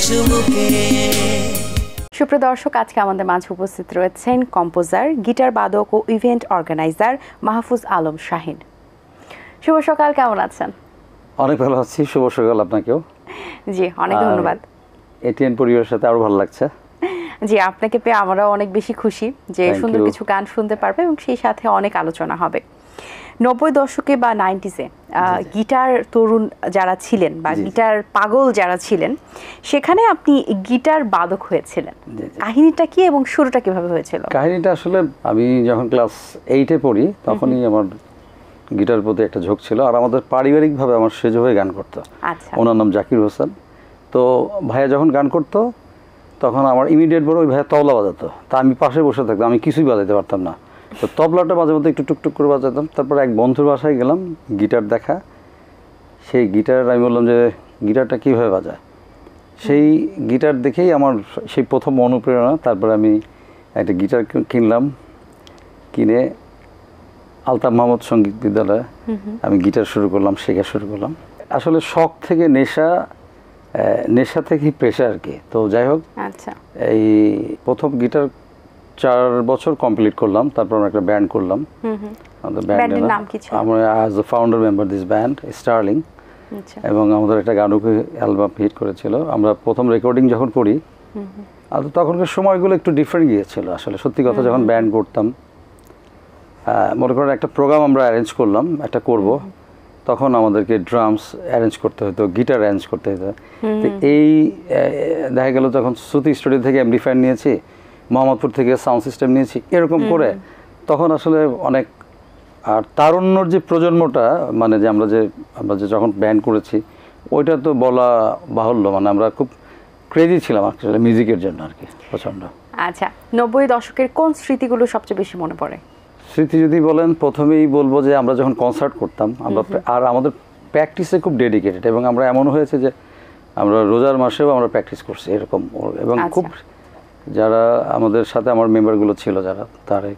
চুমুকে। সুপ্রিয় দর্শক, আজকে আমাদের মাঝে উপস্থিত রয়েছেন কম্পোজার, গিটার বাদক ও ইভেন্ট অর্গানাইজার মাহফুজ আলম শাহিন। শুভ সকাল, কেমন আছেন? অনেক ভালো আছি, শুভ সকাল আপনাকেও। জি, অনেক ধন্যবাদ। এটিএন পরিবারের সাথে আরো ভালো লাগছে। জি, আপনাকে পেয়ে আমরাও অনেক বেশি খুশি যে সুন্দর কিছু গান শুনতে পারবে এবং সেই সাথে অনেক আলোচনা হবে। 90 দশকে বা 90s-এ গিটার তরুণ যারা ছিলেন বা গিটার পাগল যারা ছিলেন, সেখানে আপনি গিটার বাদক হয়েছিলেন। কাহিনীটা কি এবং শুরুটা কিভাবে হয়েছিল? কাহিনীটা আসলে আমি যখন ক্লাস 8-এ পড়ি তখনই আমার গিটার প্রতি একটা ঝোঁক ছিল। আর আমাদের পারিবারিকভাবে আমার সেজ ভাই গান করতো। আচ্ছা। ওনার নাম জাকির হোসেন। তো ভাইয়া যখন গান করতো তখন আমার ইমিডিয়েট বড় ওই ভাইয়া তবলা বাজাতো। তা আমি পাশে বসে থাকতাম, আমি কিছুই বাজাতে পারতাম না। তো তবলাটা মাঝে মধ্যে একটু টুকটুক করে বাজাতাম। তারপর এক বন্ধুর বাসায় গেলাম, গিটার দেখা। সেই গিটার আমি বললাম যে গিটারটা কীভাবে বাজায়। সেই গিটার দেখেই আমার সেই প্রথম অনুপ্রেরণা। তারপরে আমি একটা গিটার কিনলাম, কিনে আলতাফ মাহমুদ সঙ্গীত বিদ্যালয়ে আমি গিটার শুরু করলাম, শেখা শুরু করলাম। আসলে শখ থেকে নেশা, নেশা থেকে পেশা আর কি। তো যাই হোক, আচ্ছা, এই প্রথম গিটার 4 বছর কমপ্লিট করলাম। তারপর আমরা একটা ব্যান্ড করলাম। আমাদের ব্যান্ডের নাম কি ছিল? আমরা as the founder member this band Sterling. এবং আমাদের একটা গানও অ্যালবাম হিট করেছিল। আমরা প্রথম রেকর্ডিং যখন করি, আর তখনকার সময়গুলো একটু ডিফারেন্ট গিয়েছিল আসলে, সত্যি কথা। যখন ব্যান্ড করতাম, মনে করেন একটা প্রোগ্রাম আমরা অ্যারেঞ্জ করলাম, একটা করব, তখন আমাদেরকে ড্রামস অ্যারেঞ্জ করতে হতো, গিটার অ্যারেঞ্জ করতে হতো। তো এই দেখা গেল যখন শ্রুতি স্টুডিও থেকে অ্যাম্পলিফায়ার নিয়েছি, মোহাম্মদপুর থেকে সাউন্ড সিস্টেম নিয়েছি, এরকম করে তখন আসলে অনেক। আর তারুণ্যর যে প্রজন্মটা, মানে যে আমরা যে যখন ব্যান্ড করেছি, ওইটা তো বলা বাহুল্য। মানে আমরা খুব ক্রেজি ছিলাম আসলে মিউজিকের জন্য আর কি, প্রচণ্ড। আচ্ছা, 90 দশকের কোন স্মৃতিগুলো সবচেয়ে বেশি মনে পড়ে? স্মৃতি যদি বলেন, প্রথমেই বলবো যে আমরা যখন কনসার্ট করতাম, আমরা আর আমাদের প্র্যাকটিসে খুব ডেডিকেটেড। এবং আমরা এমন হয়েছে যে আমরা রোজার মাসেও আমরা প্র্যাকটিস করছি এরকম। এবং খুব যারা আমাদের সাথে আমার মেম্বারগুলো ছিল, যারা তারেক,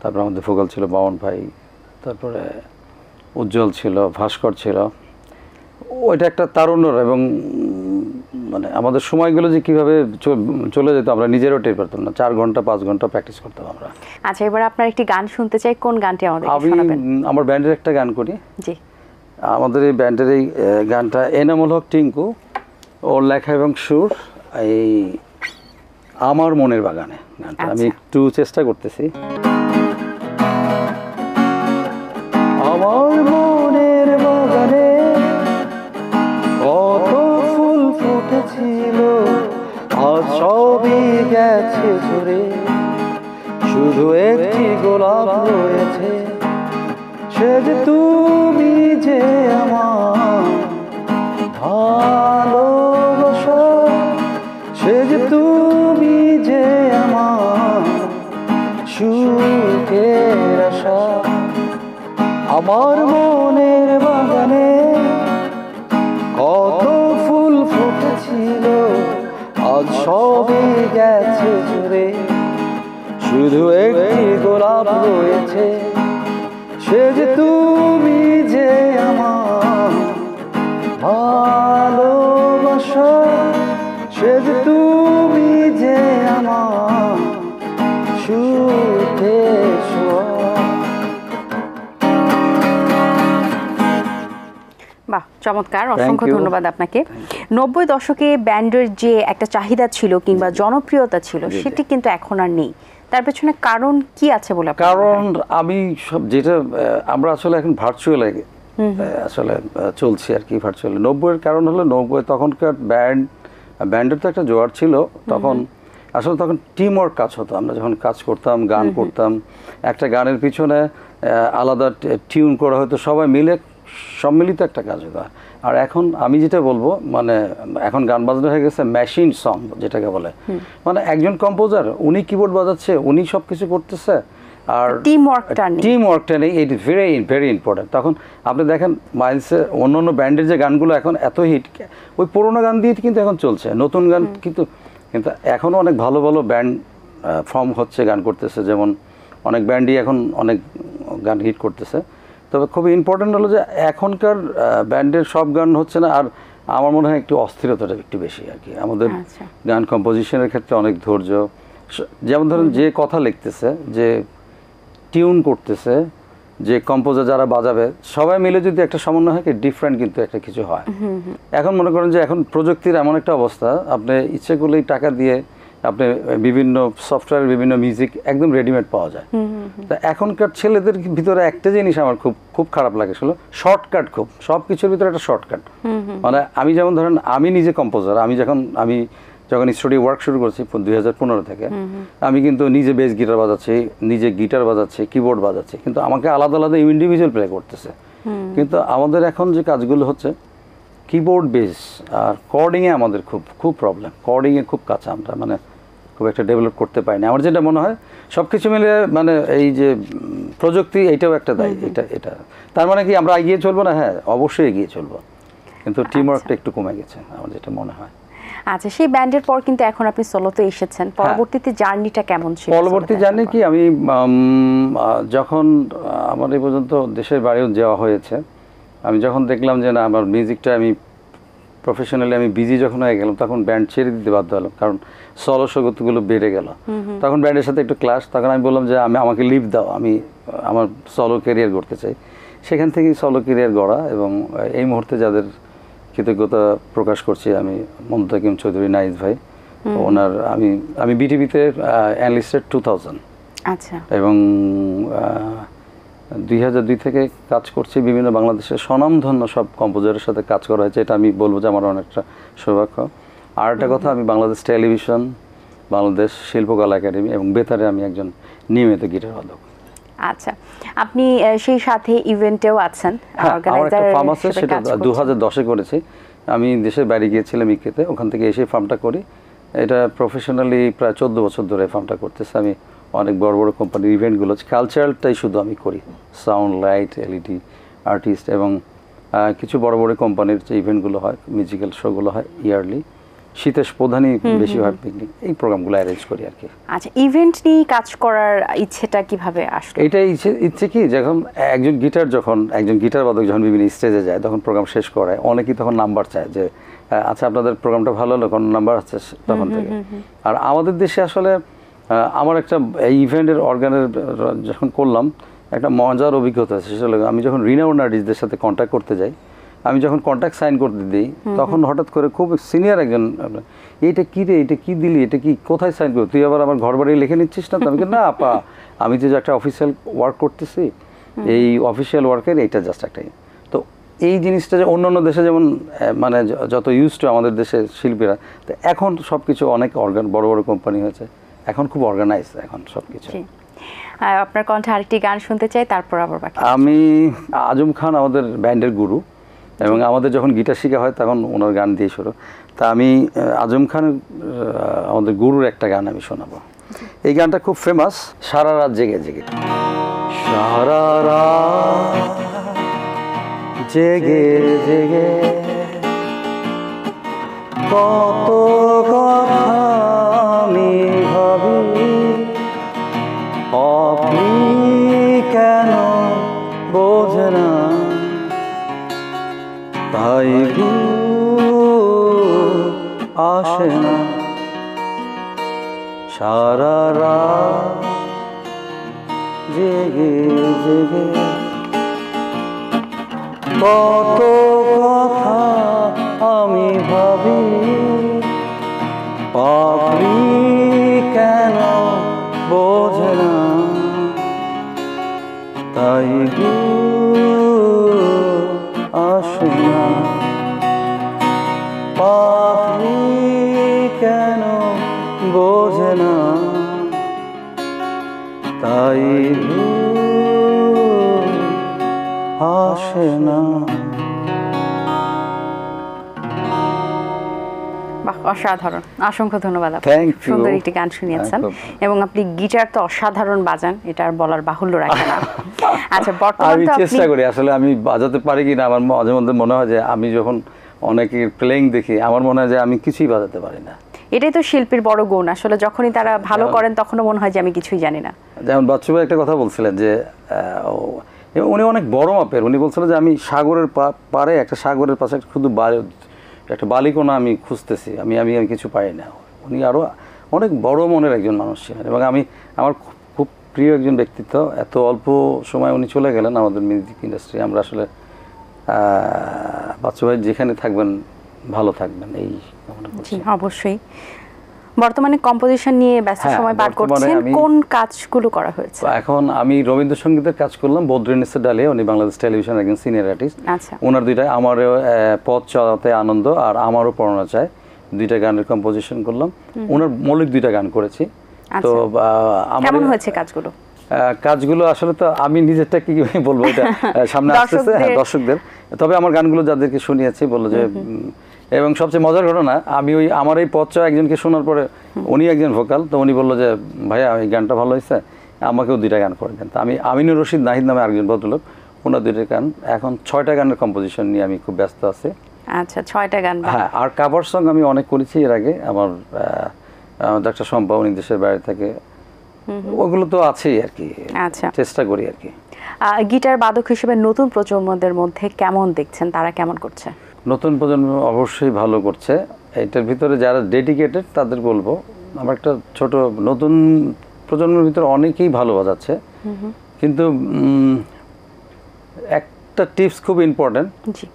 তারপর আমাদের ভোকাল ছিল বামন ভাই, তারপরে উজ্জ্বল ছিল, ভাস্কর ছিল। ওইটা একটা তারুণ্যর। এবং মানে আমাদের সময়গুলো যে কীভাবে চলে যেত আমরা নিজেরও টের পারতাম না। 4 ঘন্টা 5 ঘন্টা প্র্যাকটিস করতাম আমরা। আচ্ছা, এবার আপনার একটি গান শুনতে চাই, কোন গানটি আমাদের শোনাবেন? আমি আমার ব্যান্ডের একটা গান করি। জি, আমাদের এই ব্যান্ডের এই গানটা এনামুল হক টিঙ্কু, ওর লেখা এবং সুর, এই আমার মনের বাগানে গানটা। আমি একটু চেষ্টা করতেছি। আমার মনের বাগানে কত ফুল ফুটেছিল, আজ সবই গেছে ঝরে, শুধু একটি গোলাপ রয়েছে, সে যে তুমি, যে আমার ভালোবাসা, সে যে তুমি, যে আমার সুখের আশা। আমার মনের বাগানে কত ফুল ফুটেছিল, আজ সবই গেছে ঝরে, শুধু একটি গোলাপ রয়েছে, সে যে তুমি, যে আমার ভালোবাসা, সে যে তুমি, যে আমার সুখের ছোঁয়া। বাহ, চমৎকার, অসংখ্য ধন্যবাদ আপনাকে। 90 দশকে ব্যান্ডের যে একটা চাহিদা ছিল কিংবা জনপ্রিয়তা ছিল, সেটি কিন্তু এখন আর নেই। তার পেছনে কারণ কি আছে বলে? কারণ আমি যেটা আমরা আসলে এখন ভার্চুয়াল আসলে চলছি আর কি, ভার্চুয়াল। 90-এর কারণ হলো 90 তখনকার ব্যান্ডের তো একটা জোয়ার ছিল তখন। আসলে তখন টিম ওয়ার্ক কাজ হতো। আমরা যখন কাজ করতাম, গান করতাম, একটা গানের পিছনে আলাদা টিউন করা হতো, সবাই মিলে সম্মিলিত একটা কাজ হতো। আর এখন আমি যেটা বলবো, মানে এখন গান বাজানো হয়ে গেছে মেশিন সং যেটাকে বলে। মানে একজন কম্পোজার, উনি কিবোর্ড বাজাচ্ছে, উনি সব কিছু করতেছে, আর টিম ওয়ার্কটা নেই। It is very important. তখন আপনি দেখেন মাইলসের অন্য ব্যান্ডের যে গানগুলো এখন এত হিট, ওই পুরোনো গান দিয়ে কিন্তু এখন চলছে, নতুন গান কিন্তু এখনও অনেক ভালো ভালো ব্যান্ড ফর্ম হচ্ছে, গান করতেছে। যেমন অনেক ব্যান্ডই এখন অনেক গান হিট করতেছে। তবে খুবই ইম্পর্টেন্ট হলো যে এখনকার ব্যান্ডের সব গান হচ্ছে না। আর আমার মনে হয় একটু অস্থিরতাটা একটু বেশি আর কি আমাদের আচ্ছা। গান কম্পোজিশনের ক্ষেত্রে অনেক ধৈর্য। যেমন ধরুন যে কথা লিখতেছে, যে টিউন করতেছে, যে কম্পোজার যারা বাজাবে, সবাই মিলে যদি একটা সমন্বয় হয়, ডিফারেন্ট কিন্তু একটা কিছু হয়। এখন মনে করেন যে এখন প্রযুক্তির এমন একটা অবস্থা, আপনি ইচ্ছে করলেই টাকা দিয়ে আপনি বিভিন্ন সফটওয়্যার, বিভিন্ন মিউজিক একদম রেডিমেড পাওয়া যায়। তা এখনকার ছেলেদের ভিতরে একটা জিনিস আমার খুব খুব খারাপ লাগে, আসলে শর্টকাট, খুব সব কিছুর ভিতরে একটা শর্টকাট। মানে আমি যেমন ধরেন, আমি নিজে কম্পোজার, আমি যখন স্টুডিও ওয়ার্ক শুরু করছি 2015 থেকে, আমি কিন্তু নিজে বেস গিটার বাজাচ্ছি, নিজে গিটার বাজাচ্ছি, কিবোর্ড বাজাচ্ছি, কিন্তু আমাকে আলাদা আলাদা ইন্ডিভিজুয়াল প্লে করতেছে। কিন্তু আমাদের এখন যে কাজগুলো হচ্ছে কিবোর্ড বেস আর কর্ডিংয়ে আমাদের খুব খুব প্রবলেম, কর্ডিংয়ে খুব কাছে আমরা মানে খুব একটা ডেভেলপ করতে পারিনি। আমার যেটা মনে হয় সব কিছু মিলে মানে এই যে প্রযুক্তি, এইটাও একটা দায়ী। এটা তার মানে কি আমরা এগিয়ে চলবো না? হ্যাঁ, অবশ্যই এগিয়ে চলবো, কিন্তু টিম ওয়ার্কটা একটু কমে গেছে আমার যেটা মনে হয়। আচ্ছা, সেই ব্যান্ডের পর কিন্তু এখন আপনি সোলোতে এসেছেন, পরবর্তীতে জার্নিটা কেমন ছিল? পরবর্তী জার্নি কি, আমি যখন আমার এই পর্যন্ত দেশের বাইরেও যাওয়া হয়েছে, আমি যখন দেখলাম যে না, আমার মিউজিকটা আমি প্রফেশনালি আমি বিজি যখন হয়ে গেলাম, তখন ব্যান্ড ছেড়ে দিতে বাধ্য হলাম, কারণ সলো সঙ্গীতগুলো বেড়ে গেল। তখন ব্যান্ডের সাথে একটু ক্লাস, তখন আমি বললাম যে আমাকে লিভ দাও, আমি আমার সলো ক্যারিয়ার গড়তে চাই। সেখান থেকেই সলো ক্যারিয়ার গড়া, এবং এই মুহূর্তে যাদের কৃতজ্ঞতা প্রকাশ করছি আমি, মুনতাকিম চৌধুরী নাইস ভাই, ওনার আমি বিটিভিতে অ্যানালিস্টেড 2000, আচ্ছা, এবং 2002 থেকে কাজ করছি বিভিন্ন বাংলাদেশের স্বনামধন্য সব কম্পোজারের সাথে কাজ করা হয়েছে। এটা আমি বলবো যে আমার অনেকটা সৌভাগ্য। আর একটা কথা, আমি বাংলাদেশ টেলিভিশন, বাংলাদেশ শিল্পকলা একাডেমি এবং বেতারে আমি একজন নিয়মিত গিটার বাদক। আচ্ছা, আপনি সেই সাথে ইভেন্টেও আছেন, আমার একটা ফার্ম আছে, সেটা 2010-এ করেছি। আমি দেশের বাইরে গিয়েছিলাম ইকেতে, ওখান থেকে এসে ফার্মটা করি। এটা প্রফেশনালি প্রায় 14 বছর ধরে ফার্মটা করতেছে। আমি অনেক বড় বড় কোম্পানির ইভেন্টগুলো, কালচারালটাই শুধু আমি করি, সাউন্ড, লাইট, এলইডি, আর্টিস্ট, এবং কিছু বড় বড় কোম্পানির যে ইভেন্টগুলো হয়, মিউজিক্যাল শোগুলো হয় ইয়ারলি, শীতের প্রধানই বেশি হয় পিকনিক, এই প্রোগ্রামগুলো অ্যারেঞ্জ করি আর কি। আচ্ছা, ইভেন্ট নিয়ে কাজ করার ইচ্ছেটা কিভাবে আসলো? এটাই ইচ্ছে কি, যখন একজন গিটার বাদক যখন বিভিন্ন স্টেজে যায়, তখন প্রোগ্রাম শেষ করে অনেকেই তখন নাম্বার চায়, যে আচ্ছা আপনাদের প্রোগ্রামটা ভালো হলো, কোন নাম্বার আছে তখন থেকে। আর আমাদের দেশে আসলে আমার একটা এই ইভেন্টের অর্গানের যখন করলাম, একটা মজার অভিজ্ঞতা আছে। সেটা আমি যখন রিনাউন্ড আর্টিস্টদের সাথে কন্ট্যাক্ট করতে যাই, আমি যখন কন্ট্যাক্ট সাইন করতে দিই, তখন হঠাৎ করে খুব সিনিয়র একজন, এইটা কী রে, এটা কী দিলি, এটা কি কোথায় সাইন করবি, তুই আবার আমার ঘর বাড়ি লিখে নিচ্ছিস না? তো আমি না আপা, আমি যে একটা অফিসিয়াল ওয়ার্ক করতেছি, এই অফিসিয়াল ওয়ার্কের এইটা জাস্ট একটাই। তো এই জিনিসটা যে অন্যান্য দেশে যেমন মানে যত ইউজ টু আমাদের দেশের শিল্পীরা, তো এখন সব কিছু অনেক বড় বড় কোম্পানি হয়েছে, এখন খুব অর্গানাইজ এখন সব কিছু। আপনার কণ্ঠে আরেকটি গান শুনতে চাই, তারপর আবার বাকি। আমি আজম খান আমাদের ব্যান্ডের গুরু, এবং আমাদের যখন গিটার শেখা হয় তখন ওনার গান দিয়ে শুরু। তা আমি আজম খান আমাদের গুরুর একটা গান আমি শোনাবো। এই গানটা খুব ফেমাস, সারা রাত জেগে জেগে। সারা রাত জেগে জেগে কত কথা আমি ভাবি, আপনি কেন বোঝে না, তাই আসে না। সারা রাত জেগে জেগে কত কথা আমি ভাবি, আপনি কেন বোঝে না, তাই আসে না। আপনি কেন বোঝে না, তাই আসে না। বাহ, অসাধারণ, অসংখ্য ধন্যবাদ। Thank you. সুন্দর একটি গান শুনিয়েছেন, এবং আপনি গিটার তো অসাধারণ বাজান, এটা আর বলার বাহুল্য রাখে না। আচ্ছা, বর্তমানে আমি চেষ্টা করি, আসলে আমি বাজাতে পারি কিনা আমার মাঝে মধ্যে মনে হয় যে আমি যখন অনেকের প্লেইং দেখি, আমার মনে হয় যে আমি কিছুই বাজাতে পারি না। এটাই তো শিল্পীর বড় গুণ, আসলে যখনই তারা ভালো করেন তখনও মনে হয় যে আমি কিছুই জানি না। যেমন বাচ্চু ভাই একটা কথা বলছিলেন যে উনি অনেক বড় মাপের, উনি বলছিলেন যে আমি সাগরের পারে, একটা সাগরের পাশে শুধু একটা বালিকোনা আমি খুঁজতেছি, আমি আমি আমি কিছু পাই না। উনি আরও অনেক বড় মনের একজন মানুষ ছিলেন এবং আমার খুব প্রিয় একজন ব্যক্তিত্ব। এত অল্প সময় উনি চলে গেলেন আমাদের মিউজিক ইন্ডাস্ট্রি। আমরা আসলে বাচ্চু ভাই যেখানে থাকবেন ভালো থাকবেন এই কামনা করছি। অবশ্যই। বর্তমানে কম্পোজিশন নিয়ে ব্যস্ত সময় পার করছেন, কোন কাজগুলো করা হয়েছে? এখন আমি রবীন্দ্রসঙ্গীতের কাজ করলাম বদ্রিনিসা ডালিয়া, উনি বাংলাদেশ টেলিভিশন একজন সিনিয়র আর্টিস্ট। আচ্ছা, ওনার দুইটা আমারও পথ চলাতে আনন্দ আর আমারও পড়ানো চায়, দুইটা গানের কম্পোজিশন করলাম। ওনার মৌলিক দুইটা গান করেছি। তো কেমন হয়েছে কাজগুলো? কাজগুলো আসলে তো আমি নিজেরটা কি বলবো, এটা সামনে আসতেছে দর্শকদের। তবে আমার গানগুলো যাদেরকে শুনিয়েছি বললো যে, এবং সবচেয়ে মজার ঘটনা, আমি আমার এই পথ চা একজনকে শোনার পরে উনি একজন ভোকাল, তো উনি বললো যে ভাইয়া এই গানটা ভালো হয়েছে, আমাকেও দুইটা গান করে দেন। তো আমি আমিনুর রশিদ নাহিদ নামে আরেকজন ভদ্রলোক, ওনার দুইটা গান, এখন 6টা গানের কম্পোজিশন নিয়ে আমি খুব ব্যস্ত আছি। আচ্ছা, 6টা গান। হ্যাঁ, আর কাভার সং আমি অনেক করেছি এর আগে। আমার ডাক্তার শম্পা, উনি দেশের বাইরে থেকে, ওগুলো তো আছেই আর কি। আচ্ছা, চেষ্টা করি আর কি। গিটার বাদক হিসেবে নতুন প্রজন্মদের মধ্যে কেমন দেখছেন, তারা কেমন করছে? নতুন প্রজন্ম অবশ্যই ভালো করছে। এটার ভিতরে যারা ডেডিকেটেড তাদের বলবো, আমার একটা ছোট নতুন প্রজন্মের ভিতরে অনেকেই ভালো বাজাচ্ছে, কিন্তু একটা টিপস খুব ইম্পর্টেন্ট,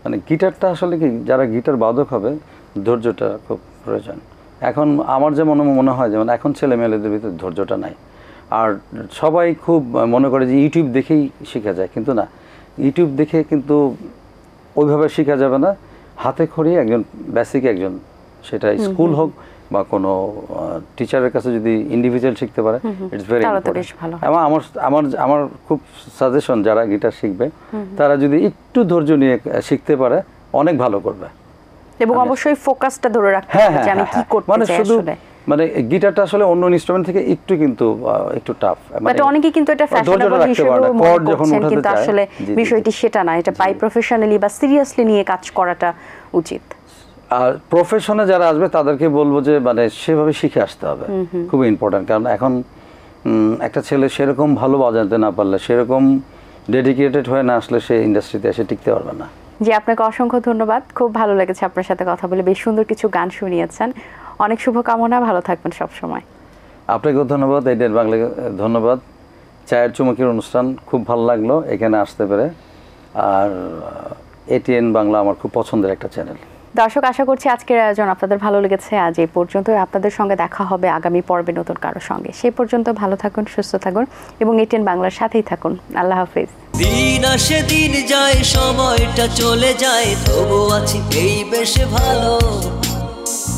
মানে গিটারটা আসলে কি, যারা গিটার বাদক হবে ধৈর্যটা খুব প্রয়োজন। এখন আমার যে মনে হয় যেমন এখন ছেলে মেয়েদের ভিতরে ধৈর্যটা নাই, আর সবাই খুব মনে করে যে ইউটিউব দেখেই শেখা যায়, কিন্তু না, ইউটিউব দেখে কিন্তু ওইভাবে শেখা যাবে না। হাতে খড়ি একজন বেসিক একজন, সেটা স্কুল হোক বা কোনো টিচারের কাছে যদি ইন্ডিভিজুয়াল শিখতে পারে, ইটস ভেরি ইম্পর্টেন্ট। এবং আমার খুব সাজেশন, যারা গিটার শিখবে তারা যদি একটু ধৈর্য নিয়ে শিখতে পারে অনেক ভালো করবে, এবং অবশ্যই ফোকাসটা ধরে রাখতে হবে যে আমি কি করতে চাই। আসলে মানে গিটারটা আসলে অন্য ইনস্ট্রুমেন্ট থেকে একটু টাফ, মানে অনেকে কিন্তু এটা ফ্যাশনেবল হিসেবে মনে করছেন, কিন্তু আসলে বিষয়টি সেটা না। এটা বাই প্রফেশনালি বা সিরিয়াসলি নিয়ে কাজ করাটা উচিত। আর প্রফেশনে যারা আসবে তাদেরকে বলবো যে মানে সেভাবে শিখে আসতে হবে, খুব ইম্পর্টেন্ট। কারণ এখন একটা ছেলে সেরকম ভালো বাজাতে না পারলে, সেরকম ডেডিকেটেড হয়ে না আসলে, সে ইন্ডাস্ট্রিতে এসে টিকতে পারবে না। জি, আপনাকে অসংখ্য ধন্যবাদ, খুব ভালো লেগেছে আপনার সাথে কথা বলে, বেশ সুন্দর কিছু গান শুনিয়েছেন। অনেক শুভকামনা, ভালো থাকবেন সবসময়। আপনাকেও ধন্যবাদ, এটিএন বাংলা ধন্যবাদ। চায়ের চুমুকের অনুষ্ঠান খুব ভালো লাগলো এখানে আসতে পেরে, আর এটিএন বাংলা আমার খুব পছন্দের একটা চ্যানেল। দর্শক, আশা করছি আজকের আয়োজন আপনাদের ভালো লেগেছে। আজ এই পর্যন্ত, আপনাদের সঙ্গে দেখা হবে আগামী পর্বে নতুন কারো সঙ্গে। সেই পর্যন্ত ভালো থাকুন, সুস্থ থাকুন এবং এটিএন বাংলার সাথেই থাকুন। আল্লাহ হাফেজ। দিন আসে দিন যায়, সময়টা চলে যায়, তবু আছি এই বেশ ভালো।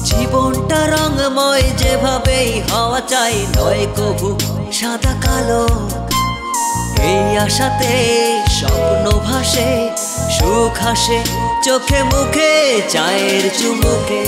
জীবনটা রঙময়, যেভাবেই হওয়া চাই, নয় কবু সাদা কালো। এই আশাতে স্বপ্ন ভাসে, সুখ হাসে চোখে মুখে, চায়ের চুমুকে।